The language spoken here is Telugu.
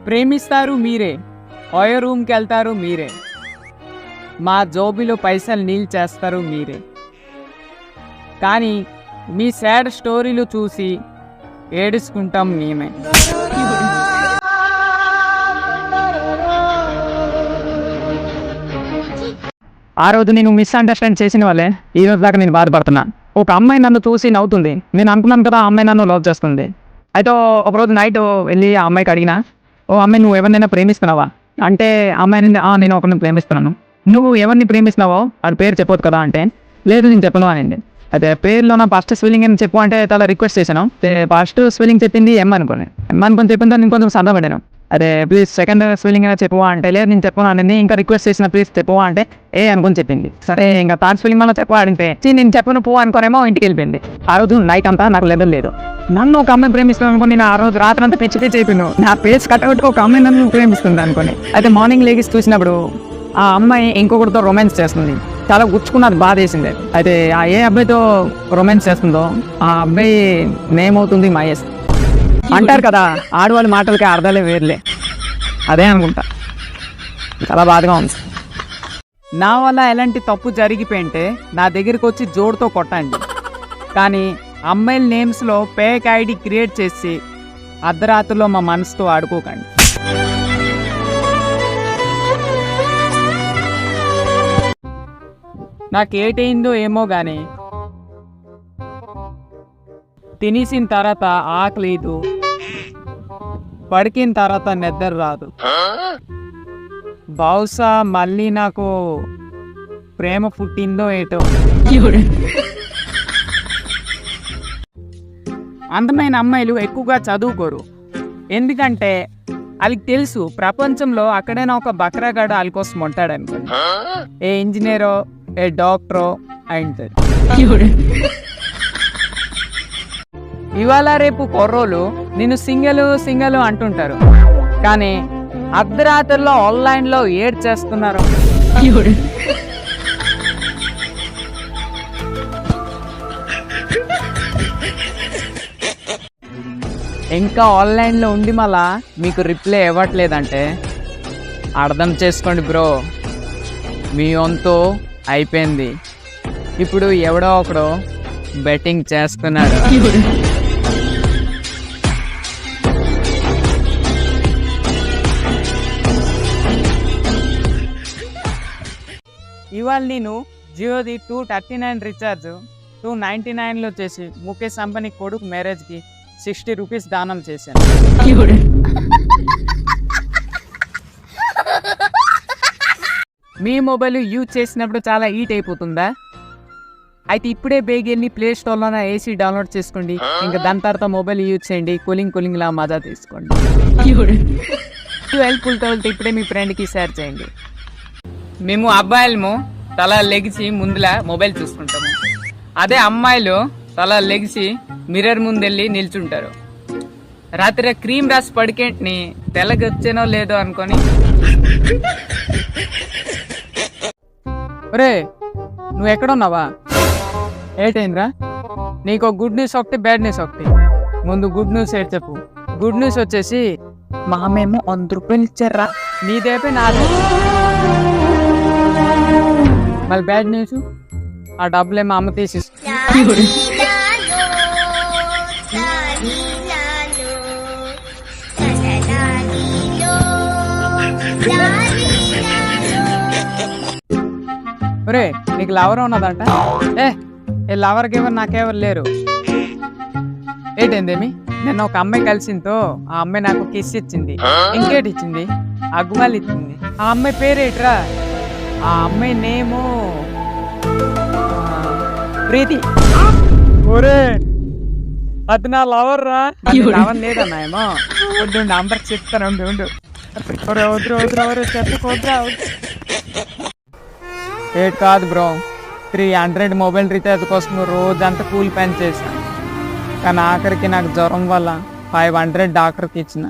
ప్రేమిస్తారు మీరే, ఓయో రూమ్కి వెళ్తారు మీరే, మా జోబిలో పైసలు నీళ్ళు చేస్తారు మీరే. కానీ మీ సాడ్ స్టోరీలు చూసి ఏడుచుకుంటాం మేమే. ఆ రోజు నేను మిస్అండర్స్టాండ్ చేసిన వాళ్ళే ఈ రోజు దాకా నేను బాధపడుతున్నా. ఒక అమ్మాయి నన్ను చూసి నవ్వుతుంది, నేను అనుకున్నాను కదా ఆ అమ్మాయి నన్ను లవ్ చేస్తుంది. అయితే ఒకరోజు నైట్ వెళ్ళి ఆ అమ్మాయికి అడిగినా, ఓ అమ్మాయి నువ్వు ఎవరినైనా ప్రేమిస్తున్నావా అంటే అమ్మాయి నేను ఒకరిని ప్రేమిస్తున్నాను. నువ్వు ఎవరిని ప్రేమిస్తున్నావో అది పేరు చెప్పొద్దు కదా అంటే, లేదు నేను చెప్పను అనింది. అయితే పేరులో నా ఫస్ట్ స్పెల్లింగ్ అని చెప్పు అంటే చాలా రిక్వెస్ట్ చేశాను. ఫస్ట్ స్పెల్లింగ్ చెప్పింది ఎం అనుకోని చెప్పిన నేను కొంచెం సరదాపడ్డాను. అదే ప్లీజ్ సెకండ్ స్పెల్లింగ్ అయినా చెప్పు అంటే, లేదు నేను చెప్పను అనేది. ఇంకా రిక్వెస్ట్ చేసిన ప్లీజ్ చెప్పు అంటే ఏ అనుకుని చెప్పింది. సరే ఇంకా థర్డ్ స్పెల్లింగ్ వల్ల చెప్పు అడిగితే నేను చెప్పను పో అనుకోనేమో ఇంటికి వెళ్ళిపోయింది. ఆ రోజు నైట్ అంతా నాకు లెవెల్ లేదు. నన్ను ఒక అమ్మాయి ప్రేమిస్తాను అనుకుని నేను ఆ రోజు రాత్రి అంతా పెంచి అయిపోయాను. నా పేస్ కట్అవుట్ ఒక అమ్మాయి నన్ను ప్రేమిస్తుంది అనుకోని. అయితే మార్నింగ్ లేచి చూసినప్పుడు ఆ అమ్మాయి ఇంకొకరితో రొమాన్స్ చేస్తుంది. చాలా గుచ్చుకున్నది, బాధ వేసింది. అయితే ఆ ఏ అబ్బాయితో రొమాన్స్ చేస్తుందో ఆ అబ్బాయి నేమ్ అవుతుంది మహేష్. అంటారు కదా ఆడవాళ్ళ మాటలకి అర్థాలే వేర్లే, అదే అనుకుంటా. చాలా బాధగా ఉంది. నా వల్ల ఎలాంటి తప్పు జరిగిపోయింటే నా దగ్గరికి వచ్చి జోడుతో కొట్టండి. కానీ అమ్మాయిల నేమ్స్లో ఫేక్ ఐడి క్రియేట్ చేసి అర్ధరాత్రిలో మా మనసుతో ఆడుకోకండి. నాకేటైందో ఏమో కానీ తినేసిన తర్వాత ఆకలేదు, పడికిన తర్వాత నిద్ర రాదు. బహుశా మళ్ళీ నాకు ప్రేమ పుట్టిందో ఏటో. అందమైన అమ్మాయిలు ఎక్కువగా చదువుకోరు, ఎందుకంటే వాళ్ళకి తెలుసు ప్రపంచంలో అక్కడైనా ఒక బక్రాగాడు వాళ్ళ కోసం ఉంటాడనుకోండి. ఏ ఇంజనీరో ఏ డాక్టరో అయింది. ఇవాళ రేపు కుర్రోలు నేను సింగల్ అంటుంటారు, కానీ అర్ధరాత్రిలో ఆన్లైన్లో ఏడ్ చేస్తున్నారు. ఇంకా ఆన్లైన్లో ఉండి మళ్ళా మీకు రిప్లై ఇవ్వట్లేదంటే అర్థం చేసుకోండి బ్రో, మీ వంతు అయిపోయింది. ఇప్పుడు ఎవడో ఒకడు బెట్టింగ్ చేస్తున్నాడు. ఇవాళ నేను జియోది 239 రీఛార్జ్ 299లో చేసి ముఖేష్ అంబానీ కొడుకు మ్యారేజ్కి 60 రూపీస్ దానం చేశాను. మీ మొబైల్ యూజ్ చేసినప్పుడు చాలా హీట్ అయిపోతుందా? అయితే ఇప్పుడే బేగెళ్ళి ప్లే స్టోర్లోనే ఏసీ డౌన్లోడ్ చేసుకోండి. ఇంకా దాని తర్వాత మొబైల్ యూజ్ చేయండి, కూలింగ్ లా మజా తీసుకోండి. హెల్ప్ఫుల్తో ఇప్పుడే మీ ఫ్రెండ్కి షేర్ చేయండి. మేము అబ్బాయిలము తల లెగిసి ముందులా మొబైల్ చూసుకుంటాము, అదే అమ్మాయిలు తల లెగిసి మిర్రర్ ముందెళ్ళి నిల్చుంటారు. రాత్రి క్రీమ్ రాసి పడికేంటిని తెల్లకి వచ్చేనో లేదో అనుకొని. ఒరే నువ్వు ఎక్కడున్నావా? ఏటైందిరా? నీకు గుడ్ న్యూస్ ఒకటి, బ్యాడ్ న్యూస్ ఒకటి. ముందు గుడ్ న్యూస్ ఏంటి చెప్పు. గుడ్ న్యూస్ వచ్చేసి మా మేము 100 రూపాయలు ఇచ్చారా, నీదేపే నాది. మళ్ళీ బ్యాడ్ న్యూస్, ఆ డబ్బులే మా అమ్మ తీసేసి. ఒరే నీకు లవర్ ఉన్నదంట? ఏ లవర్కి ఎవరు నాకెవరు లేరు. ఏంటేందేమి నిన్న ఒక అమ్మాయి కలిసిందో ఆ అమ్మాయి నాకు కిస్ ఇచ్చింది. ఇంకేటి ఇచ్చింది? అగ్గుమాలు ఇచ్చింది. ఆ అమ్మాయి పేరేట్రా? ఆ అమ్మాయి నేము ప్రీతి. ఒరే అది నా లవర్ రా. లవర్ లేదన్నా ఏమో. వద్దు నంబర్ చెప్తాను, ఉండు. వద్దు చెప్పుకోద్రా. ఏట్ కాదు బ్రో, 300 మొబైల్ రీఛార్జ్ కోసం రోజంతా కూలి పని చేశాను. కానీ ఆఖరికి నాకు జ్వరం వల్ల 500 డాక్టర్కి ఇచ్చిన.